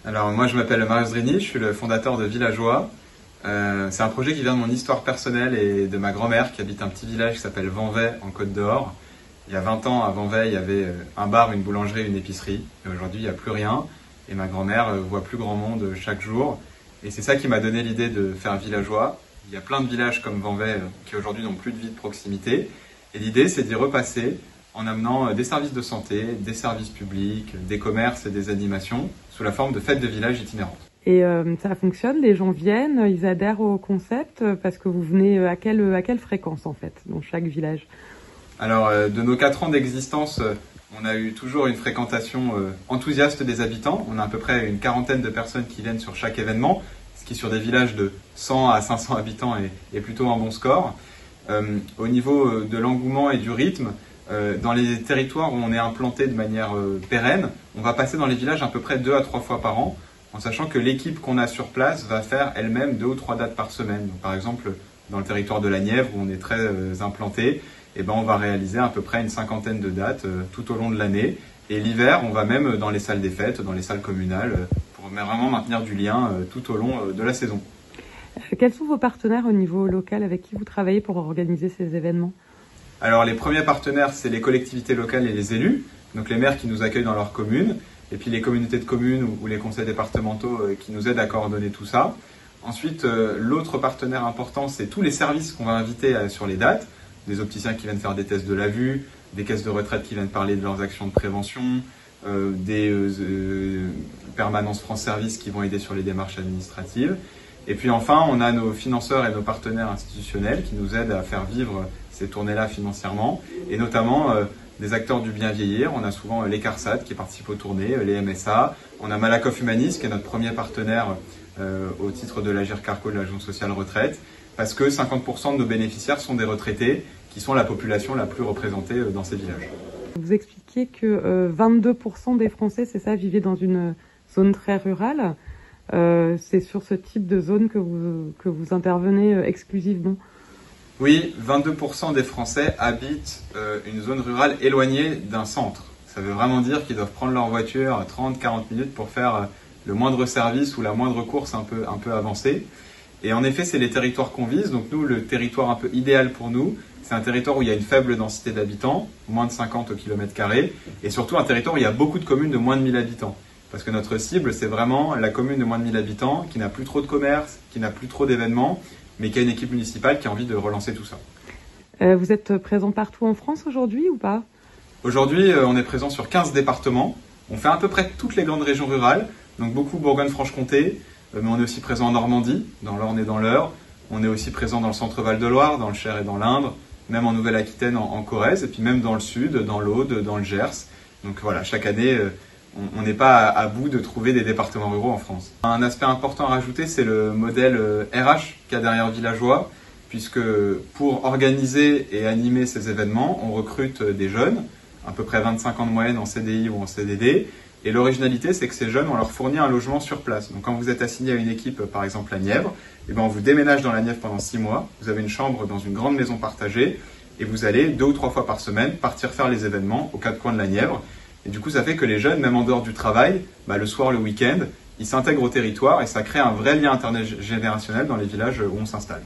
Alors moi je m'appelle Marius Drini, je suis le fondateur de Villageois. C'est un projet qui vient de mon histoire personnelle et de ma grand-mère qui habite un petit village qui s'appelle Vanvay en Côte d'Or. Il y a 20 ans à Vanvay, il y avait un bar, une boulangerie, une épicerie. Et aujourd'hui il n'y a plus rien et ma grand-mère voit plus grand monde chaque jour. Et c'est ça qui m'a donné l'idée de faire Villageois. Il y a plein de villages comme Vanvay qui aujourd'hui n'ont plus de vie de proximité. Et l'idée c'est d'y repasser en amenant des services de santé, des services publics, des commerces et des animations sous la forme de fêtes de village itinérantes. Et ça fonctionne, les gens viennent, ils adhèrent au concept parce que vous venez à quelle fréquence en fait dans chaque village? Alors de nos 4 ans d'existence, on a eu toujours une fréquentation enthousiaste des habitants. On a à peu près une quarantaine de personnes qui viennent sur chaque événement, ce qui sur des villages de 100 à 500 habitants est plutôt un bon score. Au niveau de l'engouement et du rythme, dans les territoires où on est implanté de manière pérenne, on va passer dans les villages à peu près 2 à 3 fois par an, en sachant que l'équipe qu'on a sur place va faire elle-même 2 ou 3 dates par semaine. Donc, par exemple, dans le territoire de la Nièvre, où on est très implanté, on va réaliser à peu près une 50aine de dates tout au long de l'année. Et l'hiver, on va même dans les salles des fêtes, dans les salles communales, pour vraiment maintenir du lien tout au long de la saison. Quels sont vos partenaires au niveau local avec qui vous travaillez pour organiser ces événements ? Alors les premiers partenaires, c'est les collectivités locales et les élus, donc les maires qui nous accueillent dans leur commune, et puis les communautés de communes ou les conseils départementaux qui nous aident à coordonner tout ça. Ensuite, l'autre partenaire important, c'est tous les services qu'on va inviter sur les dates, des opticiens qui viennent faire des tests de la vue, des caisses de retraite qui viennent parler de leurs actions de prévention, des permanences France Service qui vont aider sur les démarches administratives. Et puis enfin, on a nos financeurs et nos partenaires institutionnels qui nous aident à faire vivre ces tournées-là financièrement, et notamment des acteurs du bien vieillir. On a souvent les CARSAT qui participent aux tournées, les MSA. On a Malakoff Humanis qui est notre premier partenaire au titre de l'Agir Carco de l'Agence sociale retraite, parce que 50% de nos bénéficiaires sont des retraités qui sont la population la plus représentée dans ces villages. Vous expliquiez que 22% des Français, c'est ça, vivaient dans une zone très rurale. C'est sur ce type de zone que vous intervenez exclusivement? Oui, 22% des Français habitent une zone rurale éloignée d'un centre. Ça veut vraiment dire qu'ils doivent prendre leur voiture 30-40 minutes pour faire le moindre service ou la moindre course un peu avancée. Et en effet, c'est les territoires qu'on vise. Donc nous, le territoire un peu idéal pour nous, c'est un territoire où il y a une faible densité d'habitants, moins de 50 au kilomètre carré, et surtout un territoire où il y a beaucoup de communes de moins de 1000 habitants. Parce que notre cible, c'est vraiment la commune de moins de 1000 habitants, qui n'a plus trop de commerce, qui n'a plus trop d'événements, mais qui a une équipe municipale qui a envie de relancer tout ça. Vous êtes présent partout en France aujourd'hui ou pas? Aujourd'hui, on est présent sur 15 départements. On fait à peu près toutes les grandes régions rurales, donc beaucoup Bourgogne-Franche-Comté, mais on est aussi présent en Normandie, dans l'Orne et dans l'Eure. On est aussi présent dans le centre Val-de-Loire, dans le Cher et dans l'Indre, même en Nouvelle-Aquitaine, en Corrèze, et puis même dans le Sud, dans l'Aude, dans le Gers. Donc voilà, chaque année, on n'est pas à bout de trouver des départements ruraux en France. Un aspect important à rajouter, c'est le modèle RH qu'il y a derrière Villageois, puisque pour organiser et animer ces événements, on recrute des jeunes, à peu près 25 ans de moyenne en CDI ou en CDD, et l'originalité, c'est que ces jeunes, on leur fournit un logement sur place. Donc quand vous êtes assigné à une équipe, par exemple la Nièvre, on vous déménage dans la Nièvre pendant 6 mois, vous avez une chambre dans une grande maison partagée, et vous allez 2 ou 3 fois par semaine partir faire les événements aux 4 coins de la Nièvre. Et du coup, ça fait que les jeunes, même en dehors du travail, le soir, le week-end, ils s'intègrent au territoire et ça crée un vrai lien intergénérationnel dans les villages où on s'installe.